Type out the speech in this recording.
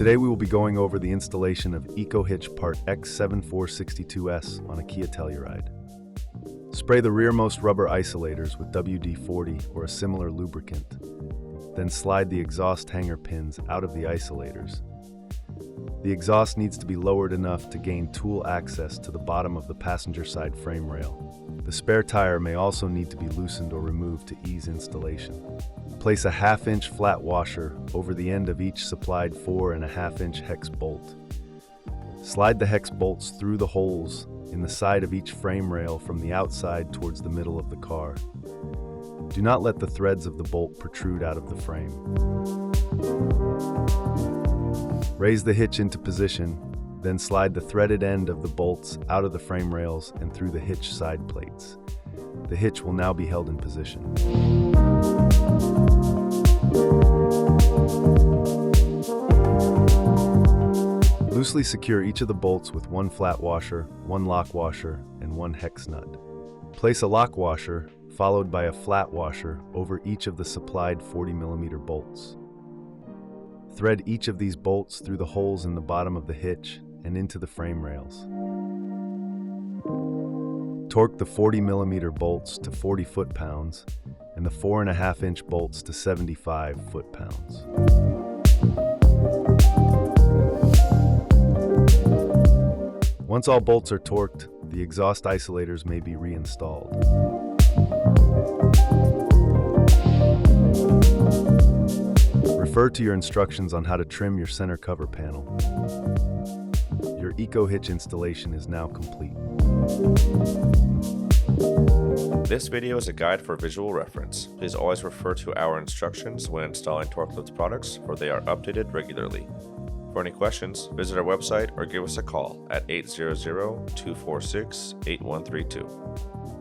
Today we will be going over the installation of EcoHitch part X7462S on a Kia Telluride. Spray the rearmost rubber isolators with WD-40 or a similar lubricant. Then slide the exhaust hanger pins out of the isolators. The exhaust needs to be lowered enough to gain tool access to the bottom of the passenger side frame rail. The spare tire may also need to be loosened or removed to ease installation. Place a 1/2-inch flat washer over the end of each supplied 4.5-inch hex bolt. Slide the hex bolts through the holes in the side of each frame rail from the outside towards the middle of the car. Do not let the threads of the bolt protrude out of the frame. Raise the hitch into position, then slide the threaded end of the bolts out of the frame rails and through the hitch side plates. The hitch will now be held in position. Loosely secure each of the bolts with one flat washer, one lock washer, and one hex nut. Place a lock washer, followed by a flat washer, over each of the supplied 40mm bolts. Thread each of these bolts through the holes in the bottom of the hitch and into the frame rails. Torque the 40mm bolts to 40 foot-pounds and the 4.5-inch bolts to 75 foot-pounds. Once all bolts are torqued, the exhaust isolators may be reinstalled. Refer to your instructions on how to trim your center cover panel. Your EcoHitch installation is now complete. This video is a guide for visual reference. Please always refer to our instructions when installing Torqloots products, for they are updated regularly. For any questions, visit our website or give us a call at 800-246-8132.